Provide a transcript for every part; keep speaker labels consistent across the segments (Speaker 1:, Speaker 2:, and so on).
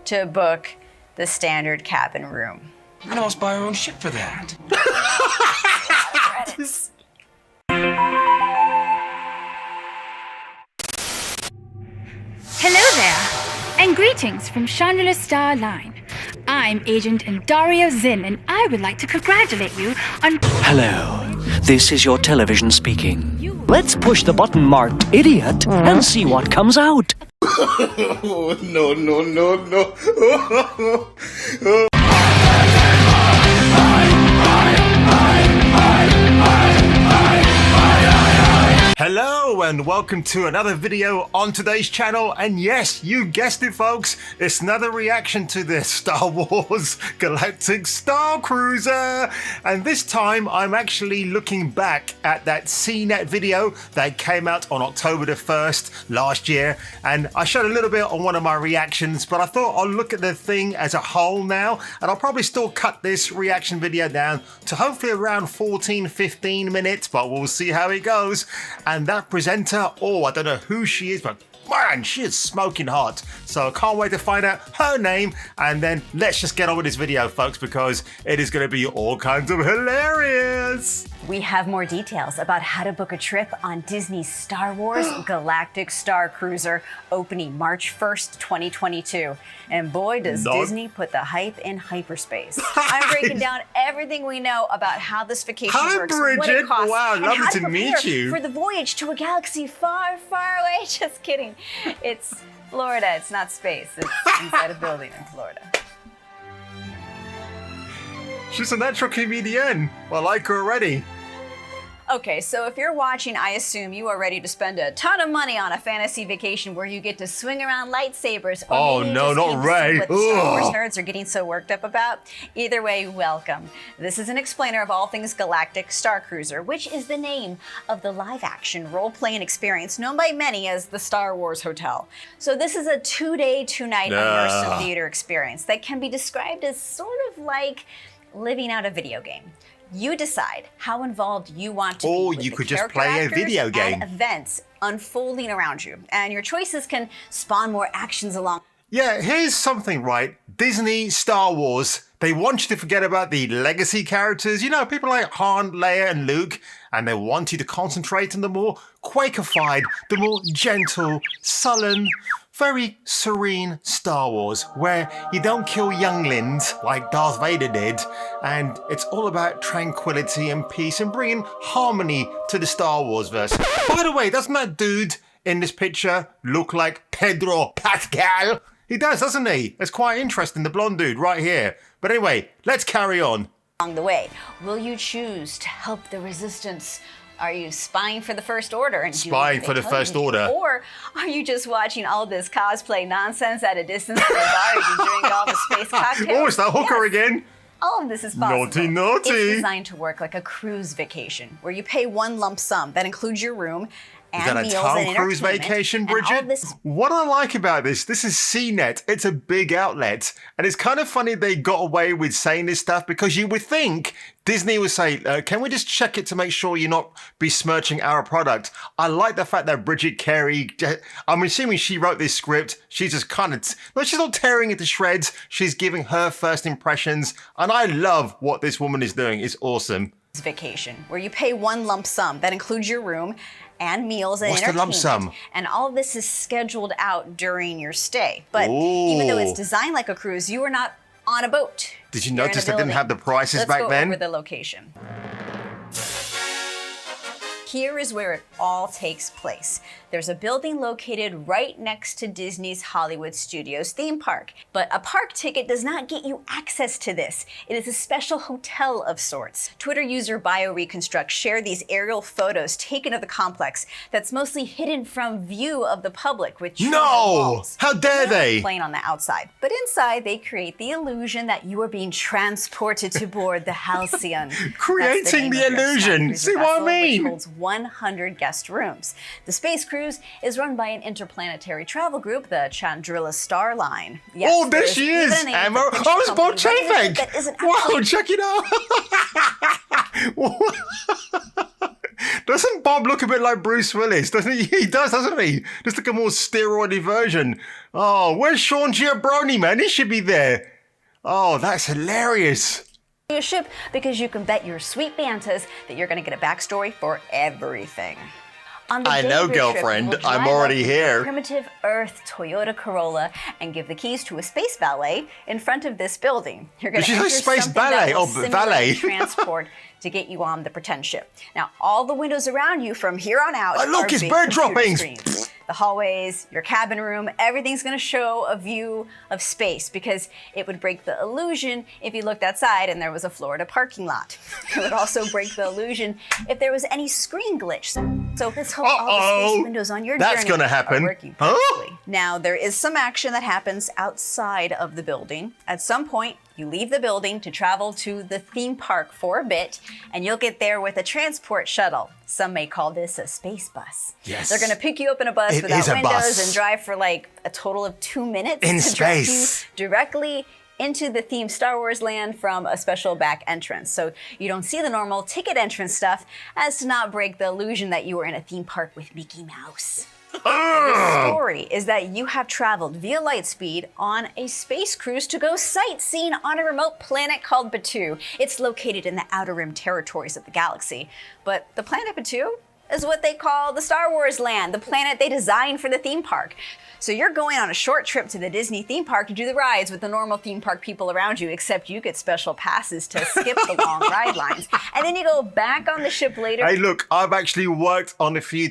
Speaker 1: to book the standard cabin room.
Speaker 2: I know, let's buy our own ship for that.
Speaker 1: Credits.
Speaker 3: Hello there, and greetings from Chandler Star Line. I'm Agent Dario Zinn, and I would like to congratulate you on...
Speaker 4: Hello, this is your television speaking. Let's push the button marked idiot and see what comes out.
Speaker 5: No, no, no, no.
Speaker 6: Hello and welcome to another video on today's channel, and yes, you guessed it folks, it's another reaction to the Star Wars Galactic Starcruiser, and this time I'm actually looking back at that Cnet video that came out on October the 1st last year, and I showed a little bit on one of my reactions, but I thought I'll look at the thing as a whole now, and I'll probably still cut this reaction video down to hopefully around 14-15 minutes, but we'll see how it goes. And that presenter, oh, I don't know who she is, but man, she is smoking hot. So I can't wait to find out her name. And then let's just get on with this video, folks, because it is going to be all kinds of hilarious.
Speaker 1: We have more details about how to book a trip on Disney's Star Wars Galactic Starcruiser, opening March 1st, 2022. And boy, does Disney put the hype in hyperspace. I'm breaking down everything we know about how this vacation works,
Speaker 6: Bridget.
Speaker 1: what it costs,
Speaker 6: Wow,
Speaker 1: and
Speaker 6: lovely
Speaker 1: how
Speaker 6: to meet
Speaker 1: prepare
Speaker 6: you.
Speaker 1: for the voyage to a galaxy far, far away. Just kidding. It's Florida. It's not space. It's inside a building in Florida.
Speaker 6: She's a natural comedian. I like her already.
Speaker 1: Okay, so if you're watching, I assume you are ready to spend a ton of money on a fantasy vacation where you get to swing around lightsabers. Or
Speaker 6: Oh,
Speaker 1: maybe you
Speaker 6: no,
Speaker 1: just
Speaker 6: not
Speaker 1: came to see
Speaker 6: Rey.
Speaker 1: what the Star Wars
Speaker 6: Ugh.
Speaker 1: nerds are getting so worked up about. Either way, welcome. This is an explainer of all things Galactic Starcruiser, which is the name of the live-action role-playing experience known by many as the Star Wars Hotel. So this is a 2-day, 2-night immersive theater experience that can be described as sort of like living out a video game. You decide how involved you want to be with
Speaker 6: you
Speaker 1: the
Speaker 6: could just
Speaker 1: character
Speaker 6: play a
Speaker 1: actors
Speaker 6: video game.
Speaker 1: and events unfolding around you. And your choices can spawn more actions along.
Speaker 6: Yeah, here's something, right? Disney, Star Wars, they want you to forget about the legacy characters, you know, people like Han, Leia, and Luke, and they want you to concentrate on the more Quakerified, the more gentle, sullen, very serene Star Wars, where you don't kill younglings like Darth Vader did, and it's all about tranquility and peace and bringing harmony to the Star Wars verse. By the way, doesn't that dude in this picture look like Pedro Pascal? He does, doesn't he? It's quite interesting, the blonde dude right here. But anyway, let's carry on.
Speaker 1: Along the way, will you choose to help the resistance? Are you spying for the First Order and doing
Speaker 6: Spying
Speaker 1: what
Speaker 6: for
Speaker 1: they
Speaker 6: the
Speaker 1: tell you
Speaker 6: First
Speaker 1: to do?
Speaker 6: Order.
Speaker 1: Or are you just watching all this cosplay nonsense at a distance from the bar as you drink all the space cocktails?
Speaker 6: Oh, it's that hooker
Speaker 1: Yes.
Speaker 6: again.
Speaker 1: All of this is possible.
Speaker 6: Naughty, naughty.
Speaker 1: It's designed to work like a cruise vacation, where you pay one lump sum that includes your room and
Speaker 6: Is that a
Speaker 1: meals
Speaker 6: Tom
Speaker 1: and
Speaker 6: Cruise
Speaker 1: entertainment,
Speaker 6: vacation,
Speaker 1: and all
Speaker 6: Bridget?
Speaker 1: this
Speaker 6: What I like about this is Cnet. It's a big outlet. And it's kind of funny they got away with saying this stuff, because you would think Disney would say, can we just check it to make sure you're not besmirching our product? I like the fact that Bridget Carey, I'm assuming she wrote this script. She's just kind of, no, she's not tearing it to shreds. She's giving her first impressions. And I love what this woman is doing. It's awesome.
Speaker 1: vacation, where you pay one lump sum that includes your room and meals and
Speaker 6: What's the lump
Speaker 1: entertainment.
Speaker 6: sum?
Speaker 1: And all of this is scheduled out during your stay. But
Speaker 6: Ooh.
Speaker 1: even though it's designed like a cruise, you are not on a boat.
Speaker 6: Did you
Speaker 1: You're in
Speaker 6: notice
Speaker 1: a
Speaker 6: they didn't
Speaker 1: building.
Speaker 6: have the prices
Speaker 1: Let's
Speaker 6: back
Speaker 1: go
Speaker 6: then?
Speaker 1: over the location. Here is where it all takes place. There's a building located right next to Disney's Hollywood Studios theme park. But a park ticket does not get you access to this. It is a special hotel of sorts. Twitter user BioReconstruct shared these aerial photos taken of the complex that's mostly hidden from view of the public, which
Speaker 6: No! How dare they?
Speaker 1: Playing on the outside. But inside, they create the illusion that you are being transported to board the Halcyon.
Speaker 6: Creating the illusion. See what I mean?
Speaker 1: Which holds 100 guest rooms. The space cruise is run by an interplanetary travel group, the Chandler Star Line. Yes,
Speaker 6: Oh, there
Speaker 1: there's
Speaker 6: she
Speaker 1: even
Speaker 6: is,
Speaker 1: a name
Speaker 6: Emma.
Speaker 1: for the
Speaker 6: Oh, it's Bob
Speaker 1: company running it
Speaker 6: Chapek.
Speaker 1: that isn't
Speaker 6: Wow,
Speaker 1: actually
Speaker 6: check it out. Doesn't Bob look a bit like Bruce Willis? Doesn't he? He does, doesn't he? Just like a more steroidy version. Oh, where's Sean Giabroni, man? He should be there. Oh, that's hilarious.
Speaker 1: A ship because you can bet your sweet bantas that you're going to get a backstory for everything. On the
Speaker 6: I know,
Speaker 1: day of your
Speaker 6: girlfriend.
Speaker 1: trip, you will
Speaker 6: I'm
Speaker 1: drive
Speaker 6: already
Speaker 1: up to
Speaker 6: here.
Speaker 1: a primitive Earth Toyota Corolla and give the keys to a space valet in front of this building. You're going
Speaker 6: Did
Speaker 1: to
Speaker 6: she
Speaker 1: enter
Speaker 6: say space
Speaker 1: something
Speaker 6: ballet?
Speaker 1: that will
Speaker 6: Oh,
Speaker 1: simulate
Speaker 6: valet.
Speaker 1: transport to get you on the pretend ship. Now, all the windows around you from here on out
Speaker 6: Oh, look,
Speaker 1: are
Speaker 6: it's
Speaker 1: big
Speaker 6: bird
Speaker 1: computer
Speaker 6: droppings.
Speaker 1: screens. The hallways, your cabin room, everything's going to show a view of space because it would break the illusion if you looked outside and there was a Florida parking lot. It would also break the illusion if there was any screen glitch. So let's hope all the space windows on your
Speaker 6: That's
Speaker 1: journey
Speaker 6: gonna happen.
Speaker 1: are working
Speaker 6: Huh?
Speaker 1: perfectly. Now, there is some action that happens outside of the building. At some point, you leave the building to travel to the theme park for a bit, and you'll get there with a transport shuttle. Some may call this a space bus.
Speaker 6: Yes.
Speaker 1: They're going to pick you up in a bus
Speaker 6: It
Speaker 1: without
Speaker 6: is a
Speaker 1: windows
Speaker 6: bus.
Speaker 1: and drive for like a total of 2 minutes
Speaker 6: In
Speaker 1: to drive
Speaker 6: space.
Speaker 1: you directly into the themed Star Wars land from a special back entrance. So you don't see the normal ticket entrance stuff as to not break the illusion that you were in a theme park with Mickey Mouse. The story is that you have traveled via light speed on a space cruise to go sightseeing on a remote planet called Batuu. It's located in the Outer Rim territories of the galaxy. But the planet Batuu is what they call the Star Wars land, the planet they designed for the theme park. So you're going on a short trip to the Disney theme park to do the rides with the normal theme park people around you, except you get special passes to skip the long ride lines. And then you go back on the ship later.
Speaker 6: Hey, look, I've actually worked on a few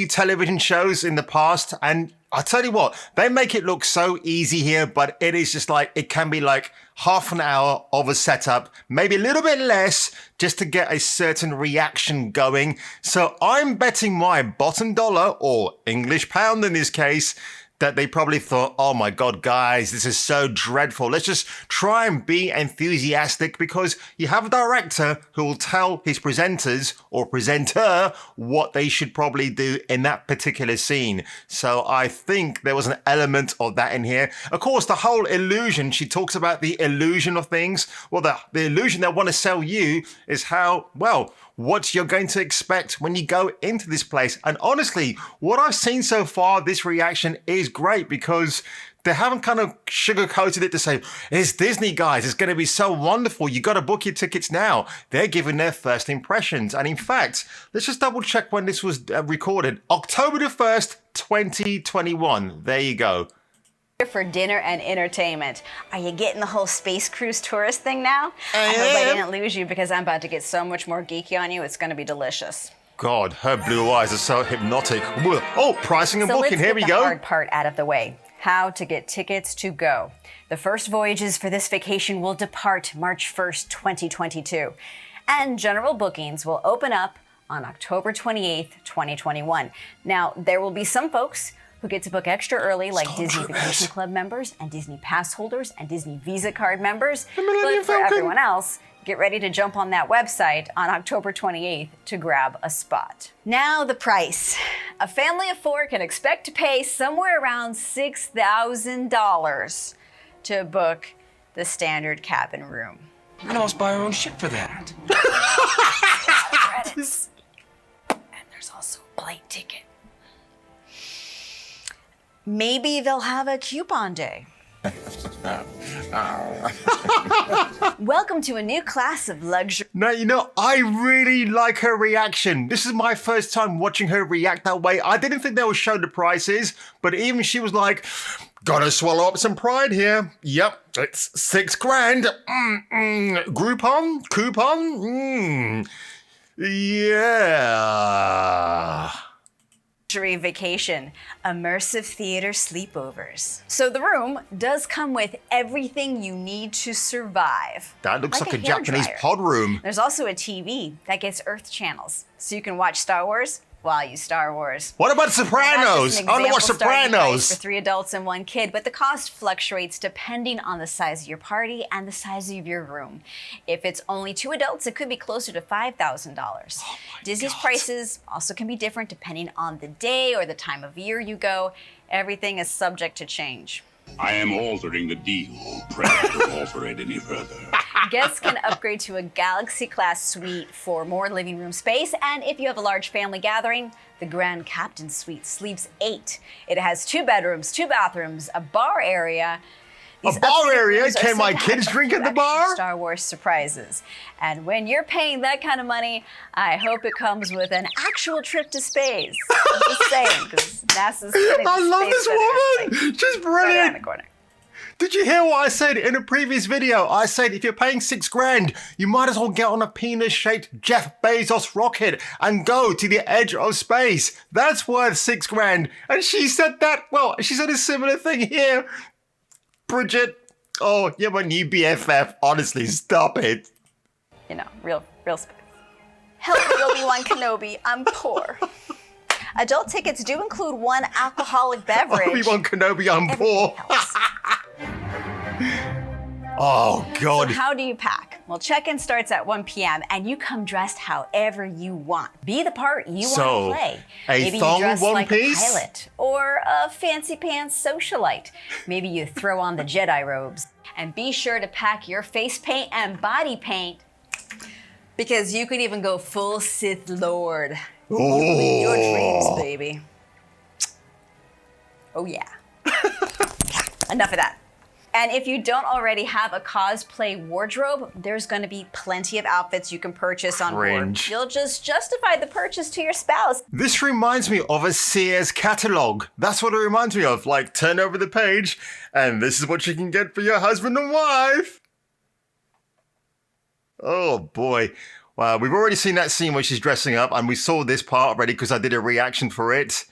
Speaker 6: television shows in the past, and I'll tell you what, they make it look so easy here, but it is just like, it can be like half an hour of a setup, maybe a little bit less, just to get a certain reaction going. So I'm betting my bottom dollar, or English pound in this case, that they probably thought, oh my God, guys, this is so dreadful. Let's just try and be enthusiastic, because you have a director who will tell his presenters or presenter what they should probably do in that particular scene. So I think there was an element of that in here. Of course, the whole illusion, she talks about the illusion of things. Well, the illusion they want to sell you is how, well, what you're going to expect when you go into this place. And honestly, what I've seen so far, this reaction is great, because they haven't kind of sugarcoated it to say, it's Disney, guys, it's going to be so wonderful, you got to book your tickets now. They're giving their first impressions. And in fact, let's just double check when this was recorded. October the 1st, 2021. There you go.
Speaker 1: For dinner and entertainment. Are you getting the whole space cruise tourist thing now?
Speaker 6: I
Speaker 1: hope I
Speaker 6: am.
Speaker 1: didn't lose you, because I'm about to get so much more geeky on you. It's going to be delicious.
Speaker 6: God, her blue eyes are so hypnotic. Oh, pricing and
Speaker 1: So
Speaker 6: booking,
Speaker 1: let's
Speaker 6: here
Speaker 1: get
Speaker 6: we
Speaker 1: the
Speaker 6: go.
Speaker 1: hard part out of the way. How to get tickets to go. The first voyages for this vacation will depart March 1st, 2022. And general bookings will open up on October 28th, 2021. Now, there will be some folks who get to book extra early, like Disney Vacation Club members and Disney Pass holders and Disney Visa card members.
Speaker 6: Millennium
Speaker 1: But for
Speaker 6: Falcon.
Speaker 1: everyone else, get ready to jump on that website on October 28th to grab a spot. Now the price. A family of four can expect to pay somewhere around $6,000 to book the standard cabin room.
Speaker 2: We can almost buy our own ship for that.
Speaker 1: Credits. And there's also a plane ticket. Maybe they'll have a coupon day. Welcome to a new class of luxury.
Speaker 6: Now, you know, I really like her reaction. This is my first time watching her react that way. I didn't think they would show the prices, but even she was like, gotta swallow up some pride here. Yep, it's $6,000. Groupon? Coupon? Yeah.
Speaker 1: Vacation, immersive theater sleepovers. So the room does come with everything you need to survive.
Speaker 6: That looks like a
Speaker 1: hair
Speaker 6: Japanese
Speaker 1: dryer.
Speaker 6: pod room.
Speaker 1: There's also a TV that gets Earth channels, so you can watch Star Wars while you Star Wars.
Speaker 6: What about
Speaker 1: Not just
Speaker 6: Sopranos?
Speaker 1: an
Speaker 6: I want to watch
Speaker 1: example starting price
Speaker 6: Sopranos.
Speaker 1: for 3 adults and 1 kid, but the cost fluctuates depending on the size of your party and the size of your room. If it's only 2 adults, it could be closer to $5,000. Disney's prices also can be different depending on the day or the time of year you go. Everything is subject to change.
Speaker 5: I am altering the deal. Pray don't alter it any further.
Speaker 1: Guests can upgrade to a Galaxy-class suite for more living room space, and if you have a large family gathering, the Grand Captain Suite sleeps 8. It has 2 bedrooms, 2 bathrooms, a bar area. These
Speaker 6: A bar
Speaker 1: upscale
Speaker 6: area?
Speaker 1: rooms are
Speaker 6: Can my
Speaker 1: said to have
Speaker 6: kids
Speaker 1: a
Speaker 6: drink
Speaker 1: few
Speaker 6: at the
Speaker 1: extra
Speaker 6: bar?
Speaker 1: Star Wars surprises. And when you're paying that kind of money, I hope it comes with an actual trip to space. I'm just saying, because NASA's putting
Speaker 6: I love
Speaker 1: space
Speaker 6: this
Speaker 1: center,
Speaker 6: woman.
Speaker 1: like,
Speaker 6: She's
Speaker 1: right around
Speaker 6: brilliant.
Speaker 1: the corner.
Speaker 6: Did you hear what I said in a previous video? I said if you're paying $6,000, you might as well get on a penis-shaped Jeff Bezos rocket and go to the edge of space. That's worth $6,000. And she said that, well, she said a similar thing here. Bridget, oh, you're my new BFF. Honestly, stop it.
Speaker 1: You know, real space. Help me, Obi-Wan Kenobi. I'm poor. Adult tickets do include 1 alcoholic beverage.
Speaker 6: Obi-Wan Kenobi, I'm poor.
Speaker 1: Else.
Speaker 6: Oh, God.
Speaker 1: So how do you pack? Well, check-in starts at 1 p.m. and you come dressed however you want. Be the part you want to play.
Speaker 6: A
Speaker 1: Maybe
Speaker 6: thong
Speaker 1: you dress
Speaker 6: one
Speaker 1: like
Speaker 6: piece?
Speaker 1: a pilot or a fancy pants socialite. Maybe you throw on the Jedi robes. And be sure to pack your face paint and body paint because you could even go full Sith Lord.
Speaker 6: Oh.
Speaker 1: Your dreams, baby. Oh, yeah. Enough of that. And if you don't already have a cosplay wardrobe, there's going to be plenty of outfits you can purchase on board.
Speaker 6: Cringe.
Speaker 1: You'll just justify the purchase to your spouse.
Speaker 6: This reminds me of a Sears catalog. That's what it reminds me of. Like, turn over the page, and this is what you can get for your husband and wife. Oh, boy. Wow, we've already seen that scene where she's dressing up, and we saw this part already because I did a reaction for it.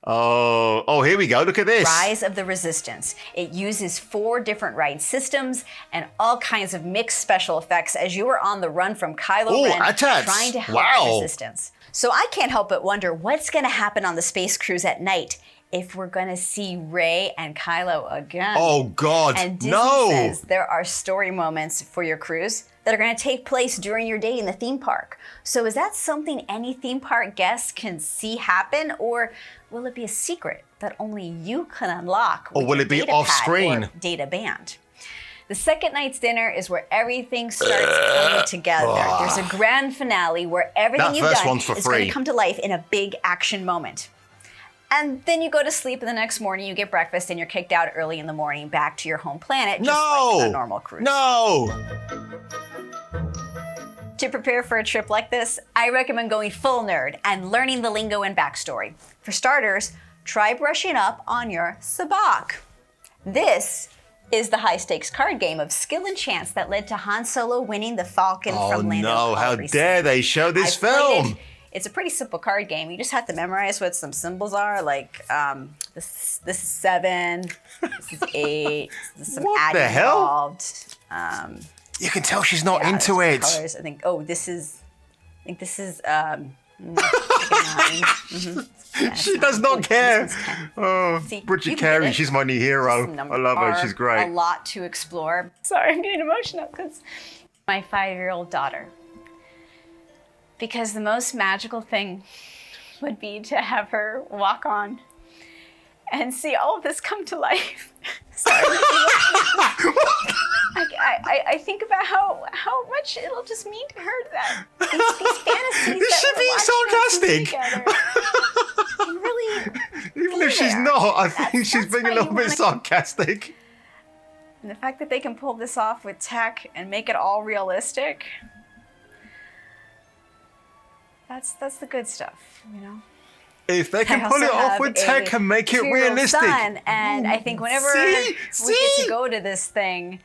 Speaker 6: Oh, here we go. Look at this.
Speaker 1: Rise of the Resistance. It uses 4 different ride systems and all kinds of mixed special effects as you are on the run from Kylo Ren
Speaker 6: AT-ATs.
Speaker 1: trying to help
Speaker 6: Wow.
Speaker 1: the Resistance. So I can't help but wonder what's going to happen on the space cruise at night if we're going to see Rey and Kylo again.
Speaker 6: Oh, God.
Speaker 1: And Disney
Speaker 6: No.
Speaker 1: says there are story moments for your cruise that are going to take place during your day in the theme park. So is that something any theme park guests can see happen, or will it be a secret that only you can unlock with
Speaker 6: Or will
Speaker 1: your
Speaker 6: it be
Speaker 1: data
Speaker 6: off
Speaker 1: pad
Speaker 6: screen?
Speaker 1: or data band? The second night's dinner is where everything starts coming together. There's a grand finale where everything
Speaker 6: That
Speaker 1: you've
Speaker 6: first
Speaker 1: done
Speaker 6: one's for
Speaker 1: is going
Speaker 6: free.
Speaker 1: to come to life in a big action moment. And then you go to sleep, and the next morning you get breakfast, and you're kicked out early in the morning back to your home planet, just like a normal cruise.
Speaker 6: No.
Speaker 1: To prepare for a trip like this, I recommend going full nerd and learning the lingo and backstory. For starters, try brushing up on your sabacc. This is the high-stakes card game of skill and chance that led to Han Solo winning the Falcon
Speaker 6: Oh,
Speaker 1: from Lando
Speaker 6: no. How
Speaker 1: Calrissian.
Speaker 6: dare they show this
Speaker 1: I've played
Speaker 6: film?
Speaker 1: it. It's a pretty simple card game. You just have to memorize what some symbols are, like this is 7, this is 8, there's some
Speaker 6: What
Speaker 1: adding
Speaker 6: the hell?
Speaker 1: involved.
Speaker 6: You can tell she's not
Speaker 1: Yeah,
Speaker 6: into
Speaker 1: there's
Speaker 6: it.
Speaker 1: Colors. I think this is 9.
Speaker 6: She does not care.
Speaker 1: This one's 10.
Speaker 6: Oh,
Speaker 1: See, you
Speaker 6: Bridget
Speaker 1: can
Speaker 6: Carey,
Speaker 1: get it.
Speaker 6: she's my new hero.
Speaker 1: Some
Speaker 6: I
Speaker 1: numbers
Speaker 6: love her.
Speaker 1: are
Speaker 6: She's great.
Speaker 1: A lot to explore. Sorry, I'm getting emotional because my 5-year-old daughter. Because the most magical thing would be to have her walk on and see all of this come to life. Sorry. I think about how much it'll just mean to her that these fantasies
Speaker 6: Is she
Speaker 1: that
Speaker 6: being
Speaker 1: we're watching on TV
Speaker 6: sarcastic?
Speaker 1: together, really
Speaker 6: Even
Speaker 1: be
Speaker 6: if she's
Speaker 1: there.
Speaker 6: not, I think
Speaker 1: That's-
Speaker 6: she's
Speaker 1: that's
Speaker 6: being a
Speaker 1: why
Speaker 6: little
Speaker 1: you
Speaker 6: bit
Speaker 1: wanna-
Speaker 6: sarcastic.
Speaker 1: And the fact that they can pull this off with tech and make it all realistic, that's the good stuff, you know?
Speaker 6: If they can
Speaker 1: I
Speaker 6: pull it
Speaker 1: also
Speaker 6: off
Speaker 1: have
Speaker 6: with tech
Speaker 1: a
Speaker 6: and make it
Speaker 1: 2-year-old
Speaker 6: realistic.
Speaker 1: son, and I think whenever
Speaker 6: See?
Speaker 1: we get to go to this thing,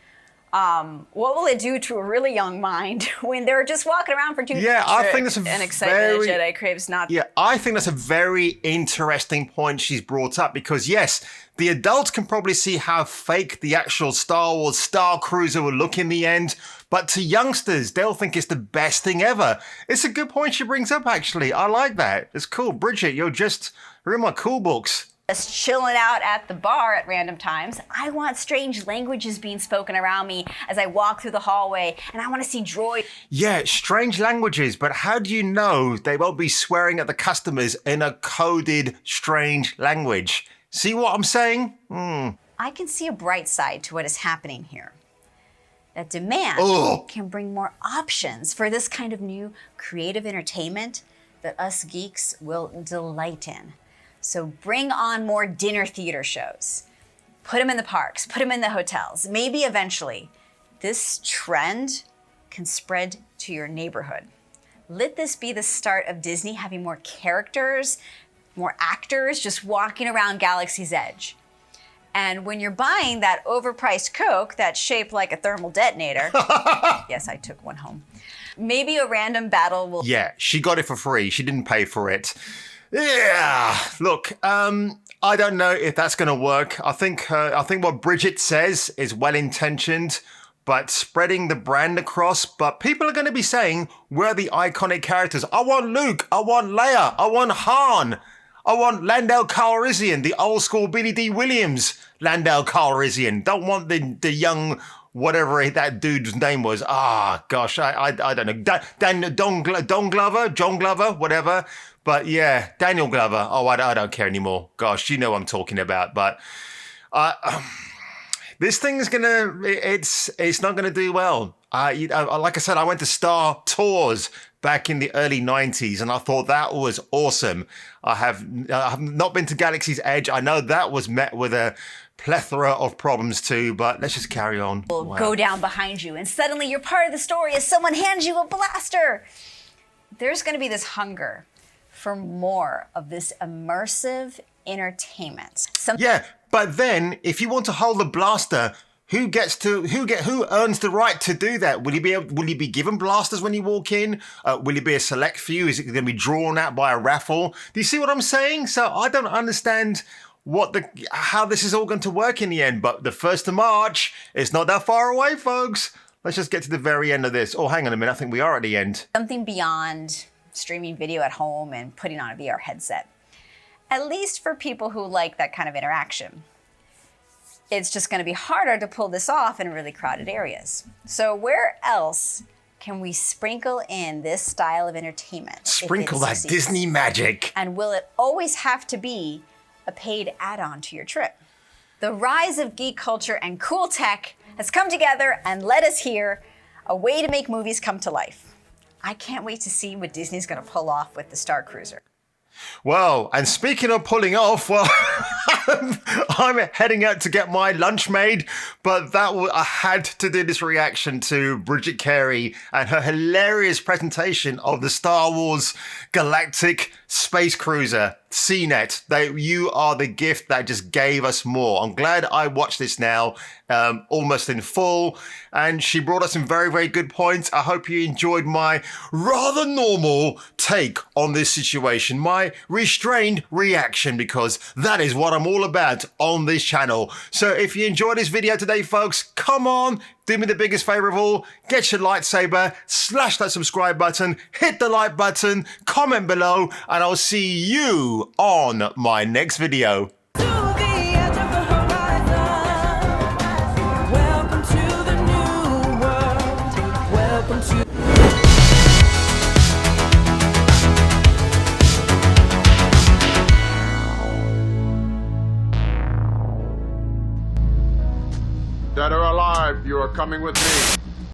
Speaker 1: what will it do to a really young mind when they're just walking around for 2 days?
Speaker 6: Yeah, I think that's a
Speaker 1: an excitement
Speaker 6: very-
Speaker 1: Jedi craves not.
Speaker 6: Yeah, I think that's a very interesting point she's brought up because, yes, the adults can probably see how fake the actual Star Wars Starcruiser will look in the end, but to youngsters, they'll think it's the best thing ever. It's a good point she brings up, actually. I like that. It's cool. Bridget, you're in my cool books.
Speaker 1: Just chilling out at the bar at random times. I want strange languages being spoken around me as I walk through the hallway, and I want to see droids.
Speaker 6: Yeah, strange languages, but how do you know they won't be swearing at the customers in a coded strange language? See what I'm saying?
Speaker 1: I I can see a bright side to what is happening here. That demand can bring more options for this kind of new creative entertainment that us geeks will delight in. So bring on more dinner theater shows. Put them in the parks, put them in the hotels. Maybe eventually this trend can spread to your neighborhood. Let this be the start of Disney having more characters, more actors just walking around Galaxy's Edge. And when you're buying that overpriced Coke that's shaped like a thermal detonator, yes, I took one home, maybe a random battle will...
Speaker 6: Yeah, she got it for free. She didn't pay for it. Yeah, look, I don't know if that's going to work. I think what Bridget says is well-intentioned, but spreading the brand across. But people are going to be saying, we're the iconic characters. I want Luke. I want Leia. I want Han. I want Lando Calrissian, the old school Billy D. Williams Lando Calrissian. Don't want the young, whatever that dude's name was. Ah, gosh, I don't know. Don Glover, John Glover, whatever. But yeah, Daniel Glover. Oh, I don't care anymore. Gosh, you know what I'm talking about. But this thing is it's not gonna do well. Like I said, I went to Star Tours back in the early 90s, and I thought that was awesome. I have not been to Galaxy's Edge. I know that was met with a plethora of problems too, but let's just carry on.
Speaker 1: Will go down behind you, and suddenly you're part of the story as someone hands you a blaster. There's going to be this hunger for more of this immersive entertainment.
Speaker 6: Yeah, but then if you want to hold the blaster, who earns the right to do that? Will you be given blasters when you walk in? Will it be a select few? Is it going to be drawn out by a raffle? Do you see what I'm saying? So I don't understand how this is all going to work in the end. But the 1st of March, it's not that far away, folks. Let's just get to the very end of this. Oh, hang on a minute. I think we are at the end.
Speaker 1: Something beyond streaming video at home and putting on a VR headset. At least for people who like that kind of interaction. It's just going to be harder to pull this off in really crowded areas. So where else can we sprinkle in this style of entertainment?
Speaker 6: Sprinkle that Disney magic.
Speaker 1: And will it always have to be a paid add-on to your trip? The rise of geek culture and cool tech has come together and led us here, a way to make movies come to life. I can't wait to see what Disney's going to pull off with the Starcruiser.
Speaker 6: Well, and speaking of pulling off, well, I'm heading out to get my lunch made, but I had to do this reaction to Bridget Carey and her hilarious presentation of the Star Wars Galactic Starcruiser, Cnet. You are the gift that just gave us more. I'm glad I watched this now, almost in full, and she brought us some very, very good points. I hope you enjoyed my rather normal take on this situation, my restrained reaction, because that is what I'm all about on this channel. So if you enjoyed this video today, folks, come on, do me the biggest favor of all, get your lightsaber, slash that subscribe button, hit the like button, comment below, and I'll see you on my next video.
Speaker 7: Dead or alive, you are coming with me.